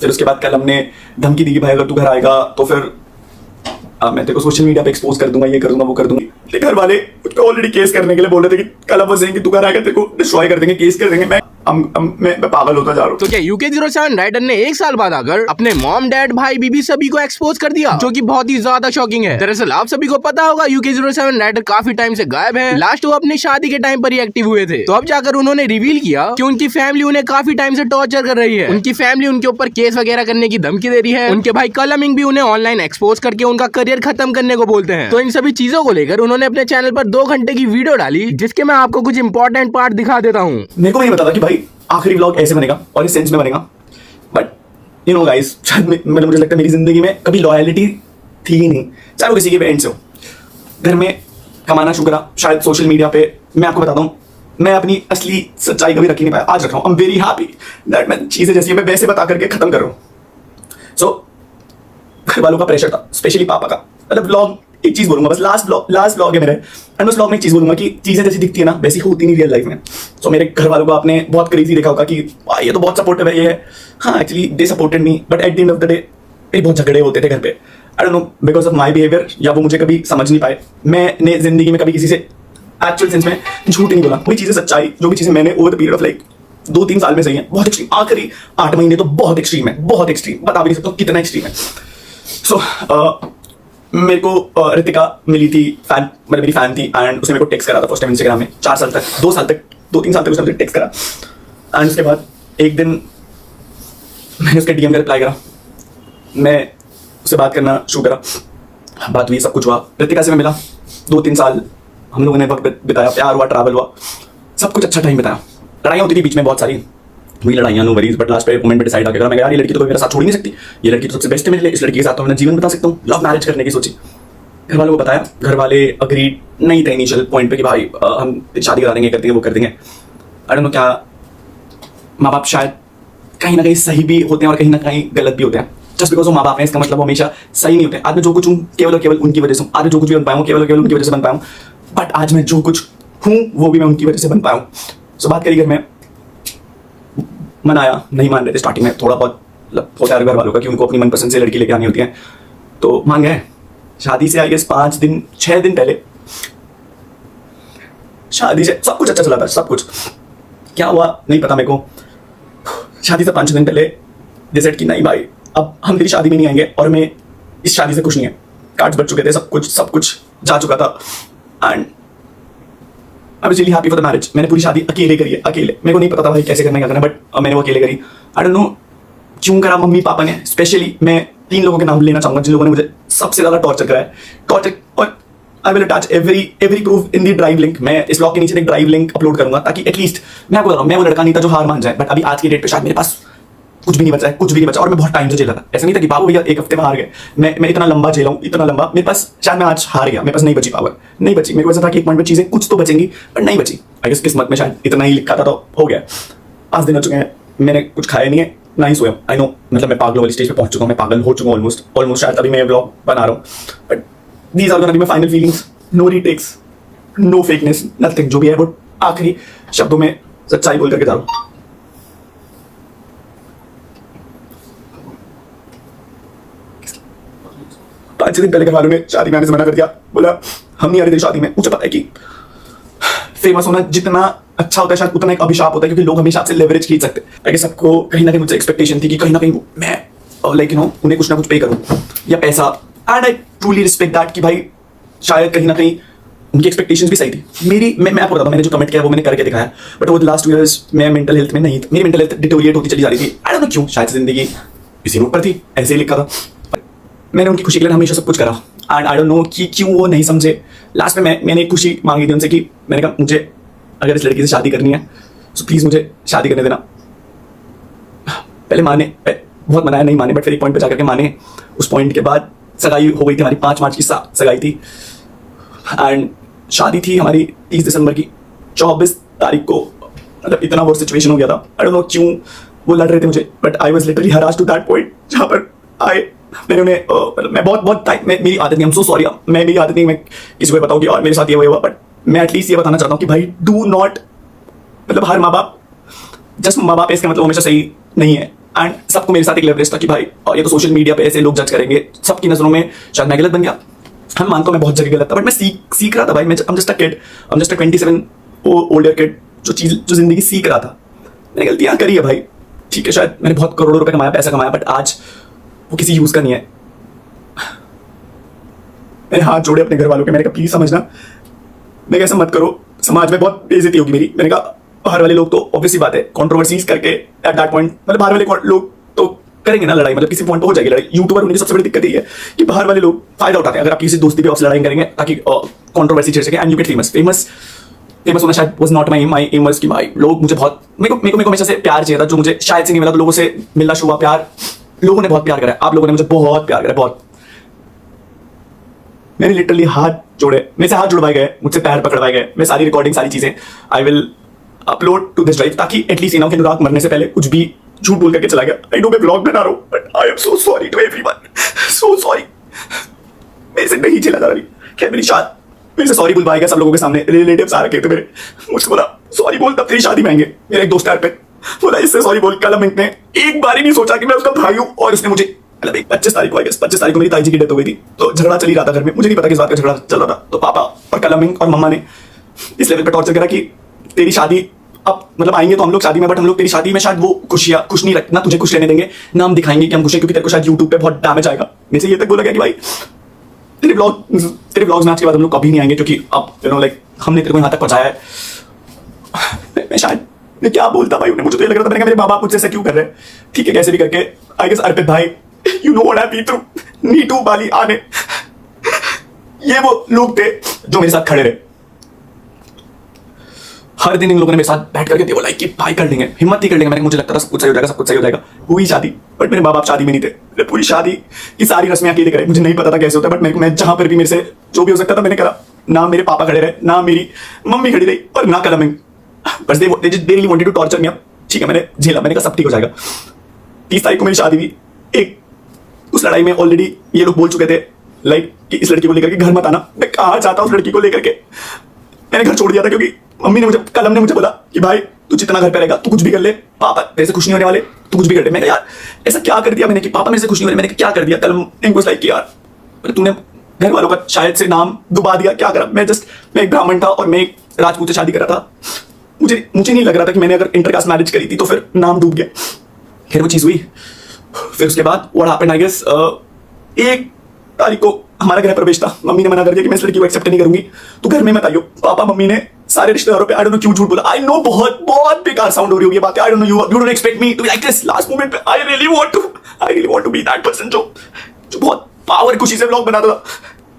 फिर उसके बाद कल हमने धमकी दी कि भाई अगर तू घर आएगा तो फिर मैं तेरे को सोशल मीडिया पे एक्सपोज कर दूंगा, ये कर दूंगा, वो कर दूंगा। लेकिन घर वाले ऑलरेडी केस करने के लिए बोल रहे थे कि कल अब कि तू घर आएगा तेरे को डिस्ट्रॉय कर देंगे, केस कर देंगे। मैं पागल होता जा रहा हूँ। तो क्या UK07 राइडर ने 1 साल बाद आकर अपने मॉम, डैड, भाई, बीबी सभी को एक्सपोज कर दिया, जो कि बहुत ही ज्यादा शॉकिंग है। दरअसल आप सभी को पता होगा UK07 राइडर काफी टाइम से गायब है। लास्ट वो अपनी शादी के टाइम पर ही एक्टिव हुए थे। तो अब जाकर उन्होंने रिवील किया कि उनकी फैमिली उन्हें काफी टाइम से टॉर्चर कर रही है। उनकी फैमिली उनके ऊपर केस वगैरह करने की धमकी दे रही है। उनके भाई कलमिंग भी उन्हें ऑनलाइन एक्सपोज करके उनका करियर खत्म करने को बोलते हैं। तो इन सभी चीजों को लेकर उन्होंने अपने चैनल पर 2 घंटे की वीडियो डाली, जिसके मैं आपको कुछ इंपॉर्टेंट पार्ट दिखा देता हूँ। मेरे को नहीं पता था कि भाई आखिरी व्लॉग ऐसे बनेगा और इस सेंस में बनेगा, बट यू नो गाइस, शायद मतलब मुझे लगता है मेरी जिंदगी में कभी लॉयलिटी थी ही नहीं, चाहे वो किसी के पेरेंट्स हो। घर में कमाना शुरू करा, शायद सोशल मीडिया पे मैं आपको बताता हूँ, मैं अपनी असली सच्चाई कभी रख ही नहीं पाया। आज रख रहा हूँ। I am very happy that मैं चीजें जैसी मैं वैसे बता करके खत्म कर रहा हूँ। सो घर वालों का प्रेशर था, स्पेशली पापा का। मतलब व्लॉग एक चीज बोलूंगा, बस लास्ट व्लॉग है मेरे, एंड उस व्लॉग में एक चीज बोलूंगा कि चीजें जैसी दिखती है ना वैसी होती नहीं रियल लाइफ में। सो मेरे घर वालों को आपने बहुत क्रेजी देखा होगा कि ये तो बहुत सपोर्टिव है, ये है। हाँ, actually they supported me, but at the end of the day मेरे बहुत झगड़े होते थे घर पे। आई don't no because of my behaviour, या वो मुझे कभी समझ नहीं पाए। मैंने जिंदगी में कभी किसी से एक्चुअल सेंस में झूठ नहीं बोला। वही चीजें सच्चाई, जो भी चीजें मैंने over the period of like 2-3 साल में सही है, बहुत एक्सट्रीम। आखिरी 8 महीने तो बहुत एक्सट्रीम है, बहुत एक्सट्रीम, बता भी नहीं सकता कितना एक्सट्रीम है। सो मेरे को रितिका मिली थी, फैन, मतलब मेरी फैन थी, एंड उसने मेरे को टेक्स्ट करा था फर्स्ट टाइम इंस्टाग्राम में 4 साल तक, 2 साल तक, 2-3 साल तक उसने मुझे टेक्स्ट करा। एंड उसके बाद एक दिन मैंने उसके DM का रिप्लाई करा, मैं उससे बात करना शुरू करा, बात हुई, सब कुछ हुआ। रितिका से मैं मिला, 2-3 साल हम लोगों ने वक्त बिताया, प्यार हुआ, ट्रैवल हुआ, सब कुछ अच्छा टाइम बिताया। लड़ाइयाँ होती थी बीच में बहुत सारी, हुई लड़ाइयाँ, नो वरीज, बट लास्ट पे मोमेंट पे डिसाइड आके करा मैं, यार ये लड़की तो कोई मेरा साथ छोड़ ही नहीं सकती, ये लड़की तो सबसे बेस्ट है मेरे लिए, इस लड़की के साथ तो मैं जीवन बता सकता हूँ। लव मैरिज करने की सोची, घर वालों को बताया, घर वाले अग्रीड नहीं थे इनिशियल पॉइंट पे कि भाई हम शादी करा देंगे, कर देंगे, वो कर देंगे। आई डोंट नो क्या, माँ बाप शायद कहीं ना कहीं सही भी होते हैं और कहीं ना कहीं गलत भी होते हैं। जस्ट बिकॉज वो माँ बाप हैं इसका मतलब वो हमेशा सही नहीं होते। आज मैं जो कुछ हूँ केवल और केवल उनकी वजह से हूँ, आज जो कुछ भी बन पाया हूँ केवल और केवल उनकी वजह से बन पाया हूँ, बट आज मैं जो कुछ हूँ वो भी मैं उनकी वजह से बन पाया हूँ। सो बात करी घर में, मनाया, नहीं मान रहे थे स्टार्टिंग में, थोड़ा बहुत होता है घर वालों का कि उनको अपनी मनपसंद से लड़की लेके आनी होती है, तो मान गए। शादी से आई गेस 6 दिन पहले शादी से सब कुछ अच्छा चला था, सब कुछ। क्या हुआ नहीं पता मेरे को। शादी से 5 दिन पहले डिसाइड की नहीं भाई अब हम तेरी शादी में नहीं आएंगे, और मैं इस शादी से खुश नहीं है। कार्ड्स बच चुके थे, सब कुछ जा चुका था, and I was really happy for the marriage. मैंने पूरी शादी अकेले करी है, अकेले। मेरे को नहीं पता था भाई कैसे करना क्या करना, बट मैंने वो अकेले करी। आई डोंट नो क्यों करा, मम्मी पापा ने स्पेशली। मैं 3 लोगों के नाम लेना चाहूंगा जिन लोगों ने मुझे सबसे ज्यादा टॉर्चर कराया, और I will attach every proof in the drive link. मैं इस ब्लॉग के नीचे एक ड्राइव लिंक अपलोड करूंगा, ताकि एटलीस्ट मैं आपको बता रहा हूं, मैं वो लड़का नहीं था जो हार मान जाए, बट अभी आज की डेट पे शायद मेरे पास कुछ भी नहीं बचा है, कुछ भी नहीं बचा। और मैं बहुत टाइम से झेला था, ऐसा नहीं था कि बाबू भैया 1 हफ्ते में हार गए। मैं इतना लंबा झेला हूँ, इतना लंबा, मेरे पास शायद मैं आज हार गया, मेरे पास नहीं बची पावर, नहीं बची। मेरे को ऐसा था कि एक पॉइंट में चीजें कुछ तो बचेंगी, बट नहीं बची। आई गेस किस्मत में शायद इतना ही लिखा था, तो हो गया। 5 दिन हो चुके हैं, मैंने कुछ खाया नहीं है, ना ही सोया। आई नो, मतलब मैं पागलों वाली स्टेज पे पहुंच चुका हूँ, मैं पागल हो चुका हूँ ऑलमोस्ट। शायद अभी मैं व्लॉग बना रहा हूँ, but these are gonna be my final feelings. No retakes, no fakeness, nothing. जो भी है वो आखिरी शब्दों में सच्चाई बोल करके जा रहा हूँ। 5 दिन पहले घर वालों ने शादी में आने से मना कर दिया, बोला हम नहीं आ रहे तेरी शादी में। मुझे पता है कि फेमस होना जितना अच्छा होता है शायद उतना एक अभिशाप होता है, क्योंकि लोग हमेशा आपसे लेवरेज खींच सकते हैं। ताकि सबको कहीं ना कहीं मुझसे एक्सपेक्टेशन थी कि कहीं ना कहीं मैं लाइक यू नो उन्हें कुछ ना कुछ पे करूं या पैसा, and I truly respect that कि भाई शायद कहीं ना कहीं उनकी एक्सपेक्टेशंस भी सही थी। मैं आपको बताता हूं, मैंने जो कमिट किया वो मैंने करके दिखाया, बट वो लास्ट 2 इयर्स मैं मेंटल हेल्थ में नहीं था। मेरी मेंटल हेल्थ डिटोरिएट होती चली जा रही थी। आई डोंट नो क्यों, शायद जिंदगी इसी रूट पर थी, ऐसे ही लिखा था। मैंने उनकी खुशी के लिए हमेशा सब कुछ करा, एंड आई डोंट नो कि क्यों वो नहीं समझे। लास्ट में मैंने एक खुशी मांगी थी उनसे कि मैंने कहा मुझे अगर इस लड़की से शादी करनी है तो प्लीज मुझे शादी करने देना। पहले माने, बहुत मनाया, नहीं माने, बट फिर एक पॉइंट पे जाकर के माने। उस पॉइंट के बाद सगाई हो गई थी हमारी, 5 मार्च की सगाई थी, एंड शादी थी हमारी 30 दिसंबर की। 24 तारीख को मतलब इतना वो सिचुएशन हो गया था। आई डोंट नो क्यों वो लड़ रहे थे मुझे, but I was literally harassed to that point जहाँ पर मैंने उन्हें मैं बहुत टाइम, मेरी आदत नहीं, आई एम सो सॉरी, मैं मेरी आदत नहीं मैं किसी को बताऊं कि और मेरे साथ ये हुआ, बट मैं एटलीस्ट ये बताना चाहता हूँ कि भाई डू नॉट, मतलब हर माँ बाप, जस्ट माँ बाप है इसका मतलब हमेशा सही नहीं है। एंड सबको मेरे साथ एक लेवरेज था कि भाई ये तो सोशल मीडिया पे ऐसे लोग जज करेंगे, सबकी नजरों में शायद मैं गलत बन गया। हम मानता हूं मैं बहुत जगह गलत था, बट मैं सीख रहा था भाई। मैं just a kid, I am just a 27 older kid जो जिंदगी सीख रहा था। मैंने गलतियां करी है भाई, ठीक है, शायद मैंने बहुत करोड़ों रुपए कमाया, पैसा कमाया, बट आज वो किसी यूज का नहीं है। मैंने हाथ जोड़े अपने घर वालों के, मैंने कहा प्लीज समझना, मैं ऐसा मत करो, समाज में बहुत बेइज्जती होगी मेरी। मैंने कहा बाहर वाले लोग तो ऑब्वियसली बात है कंट्रोवर्सीज करके एट दैट पॉइंट, मतलब बाहर वाले लोग तो करेंगे ना लड़ाई, मतलब किसी पॉइंट पे हो जाएगी लड़ाई। यूट्यूबर होने की सबसे बड़ी दिक्कत ये है कि बाहर वाले लोग फायदा उठाते हैं। अगर आप किसी दोस्ती पे आपसे लड़ाई करेंगे ताकि कंट्रोवर्सी छेड़ सके एंड यू गेट फेमस होना शायद was not my aim was कि भाई लोग मुझे बहुत, मेरे को हमेशा से प्यार चाहिए था जो मुझे शायद से नहीं मिला। तो लोगों से मिलना शुरू हुआ, प्यार, लोगों ने बहुत प्यार करा, आप लोगों ने मुझे बहुत प्यार करा, बहुत। मैंने लिटरली हाथ जोड़े, मेरे से हाथ जुड़वाए गए, मुझसे पैर पकड़वाए गए, मैं सारी रिकॉर्डिंग सारी चीजें I will upload to this drive, ताकि एटलीस्ट इनाम के अनुराग मरने से पहले कुछ भी झूठ बोल करके चला गया। आई नो मैं ब्लॉग बना रहा हूं, but I am so sorry to everyone, so sorry, मेरे से नहीं चला जा रही। क्या मेरी शादी, मेरे से सॉरी बुलवाएगा सब लोगों के सामने, रिलेटिव्स आ रखे थे मेरे, मुझसे बोला सॉरी बोल तब तेरी शादी में आएंगे। मेरा एक दोस्त है पे बोला इससे सॉरी बोल। कल ने एक बार ही नहीं सोचा कि मैं उसका भाई हूं, और उसने मुझे मतलब 25 तारीख को, 25 तारीख को मेरी ताई जी की डेथ हो गई थी, तो झगड़ा चल ही रहा था घर में, मुझे नहीं पता किस बात का झगड़ा चल रहा था। तो पापा और कलमिंग और मम्मा ने इस लेवल पे टॉर्चर करा कि तेरी शादी अब मतलब आएंगे तो हम लोग शादी में, बट हम लोग तेरी शादी में शायद वो खुश नहीं रखना, तुझे खुश रहने देंगे ना, हम दिखाएंगे कि हम खुश हैं, क्योंकि तेरे को शायद यूट्यूब पे बहुत डैमेज आएगा। मेरे से ये तक बोला गया कि भाई तेरे ब्लॉग्स में आज के बाद हम लोग कभी नहीं आएंगे, क्योंकि अब यू नो लाइक हमने तेरे को यहाँ तक पहुंचाया है। मैं शायद मैं क्या बोलता भाई, मुझे तो ये लग रहा था, मैंने कहा मेरे माँ बाप मुझसे ऐसा क्यों कर रहे हैं। ठीक है, कैसे भी करके आई गेस अर्पित भाई, you know what I been through, Neetu, Bali, आने, ये वो लोग थे जो मेरे साथ खड़े रहे। हर दिन इन लोगों ने मेरे साथ बैठ करके बोला कि भाई कर लेंगे, हिम्मत ही कर लेंगे। मैंने मुझे लगता था सब कुछ सही हो जाएगा, सब कुछ सही हो जाएगा। हुई शादी, बट मेरे माँ बाप शादी में नहीं थे। मैंने पूरी शादी की सारी रस्में अकेले करे, मुझे नहीं पता था कैसे होता है, बट मैं जहां पर भी मेरे से जो भी हो सकता था मैंने करा। ना मेरे पापा खड़े रहे, ना मेरी मम्मी खड़ी रही, और ना कलमिंग, बस they really wanted to torture me. ठीक है, मैंने झेला, मैंने कहा सब ठीक हो जाएगा। 30 तारीख को मेरी शादी हुई। एक उस लड़ाई में ऑलरेडी ये लोग बोल चुके थे लाइक कि इस लड़की को लेकर के घर मत आना। मैं कहाँ जाता उस लड़की को लेकर के, मैंने घर छोड़ दिया था, क्योंकि मम्मी ने कलम ने मुझे बोला कि भाई तू जितना घर पे रहेगा तू कुछ भी कर ले, पापा तेरे से खुश नहीं होने वाले, तू कुछ भी कर ले। मैं कहा यार ऐसा क्या कर दिया मैंने कि पापा मेरे से खुश नहीं हो रहे, मैंने क्या कर दिया। कलम ने लाइक कि यार तूने घर वालों का शायद से नाम डुबा दिया, क्या करा। मैं एक ब्राह्मण था और मैं एक राजपूत से शादी कर रहा था, मुझे नहीं लग रहा था कि मैंने अगर इंटरकास्ट मैरिज करी थी तो फिर नाम डूब गया। खैर वो चीज हुई। फिर उसके बाद व्हाट हैपेंड आई गेस 1 तारीख को हमारा गृह प्रवेश था। मम्मी ने मना कर दिया कि मैं इस लड़की को एक्सेप्ट नहीं करूंगी, तो घर में मत आइयो। पापा मम्मी ने सारे रिश्तेदारों पे आई डोंट नो क्यों झूठ बोला। आई नो बहुत बेकार साउंड हो रही होगी बातें, I don't know you don't expect me to be like this. Last moment पे I really want to be that person जो बहुत पावर खुशी से व्लॉग बनाता था,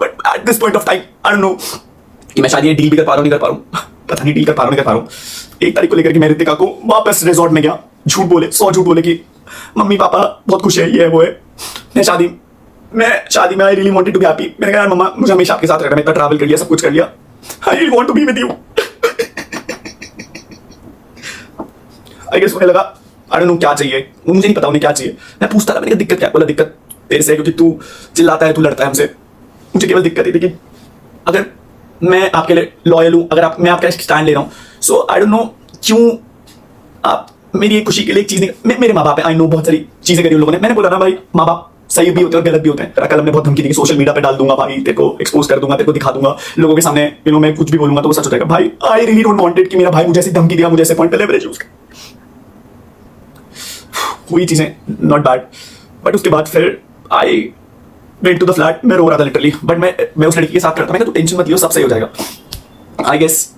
but at this point of time I don't know कि मैं शायद ये डील भी कर पा रहा हूं नहीं कर पा रहा हूं, पता नहीं डील कर पा रहा हूं नहीं कर पा रहा हूं। 1 तारीख को लेकर के मैं रितिका को वापस रिजॉर्ट में गया, झूठ बोले 100 झूठ बोले कि मम्मी पापा बहुत खुश है, ये है वो है। मैं शादी में I really wanted to be happy. मैंने कहा यार मम्मा मुझे हमेशा आपके साथ रहना, मैं इतना ट्रैवल कर लिया, सब कुछ कर लिया, I really want to be with you. I guess मुझे लगा आई डोंट नो क्या चाहिए, मुझे नहीं पता उन्हें क्या चाहिए। मैं पूछता था, मैंने कहा दिक्कत क्या, बोला दिक्कत तेरे से है क्योंकि तू चिल्लाता है, तू लड़ता है हमसे। मुझे केवल दिक्कत ये थी कि अगर मैं आपके लिए लॉयल हूं, अगर मैं आपका स्टैंड ले रहा हूं, सो आई डोंट नो क्यों आप मेरी एक खुशी के लिए एक चीज नहीं। मेरे माँ बाप है, आई नो बहुत सारी चीजें करी उन लोगों ने। मैंने बोला ना भाई माँ बाप सही भी होते हैं और गलत भी होते हैं। कलम ने बहुत धमकी दी कि सोशल मीडिया पे डाल दूंगा भाई, तेरे को एक्सपोज कर दूंगा, तेरे को दिखा दूंगा लोगों के सामने, यू नो मैं कुछ भी बोलूंगा तो वो सच हो जाएगा। भाई आई रियली डोंट वांटेड कि मेरा भाई मुझे ऐसी धमकी दिया, मुझे ऐसे पॉइंट पे लेवरेज यूज हुई चीजें नॉट बैड। बट उसके बाद फिर I went to the flat, मैं रो रहा था लिटरली, बट मैं उस लड़की के साथ करता, मैं तू टेंशन मत लियो सब सही हो जाएगा। आई गेस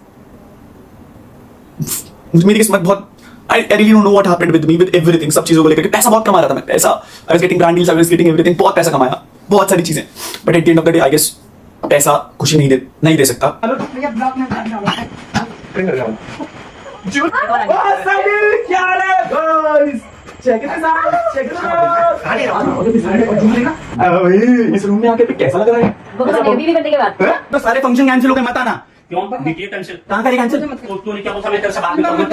मेरी किस्मत बहुत I really don't know what happened with me with everything, सब चीजों को लेकर के। पैसा बहुत कमा रहा था मैं, पैसा I was getting brand deals, I was getting everything, बहुत पैसा कमाया, बहुत सारी चीजें, but at the end of the day I guess पैसा खुशी नहीं दे सकता। इस रूम में आके कैसा लग रहा है? तो सारे फंक्शन कैंसिल हो गए, मत आना। क्यों? देखिए कैंसिल। कहाँ करी कैंसिल? तूने क्या बोला? तेरे से बात नहीं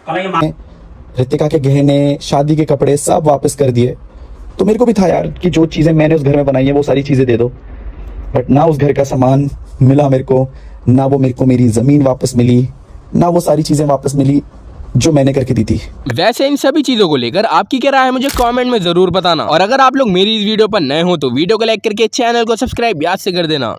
करूंगा। रितिका के गहने, शादी के कपड़े सब वापस कर दिए। तो मेरे को भी था यार कि जो चीजें मैंने उस घर में बनाई है वो सारी चीजें दे दो, बट ना उस घर का सामान मिला मेरे को, ना वो मेरे को मेरी जमीन वापस मिली, ना वो सारी चीजें वापस मिली। जो मैंने करके दी थी। वैसे इन सभी चीजों को लेकर आपकी क्या राय है मुझे कमेंट में जरूर बताना, और अगर आप लोग मेरी इस वीडियो पर नए हो तो वीडियो को लाइक करके चैनल को सब्सक्राइब याद से कर देना।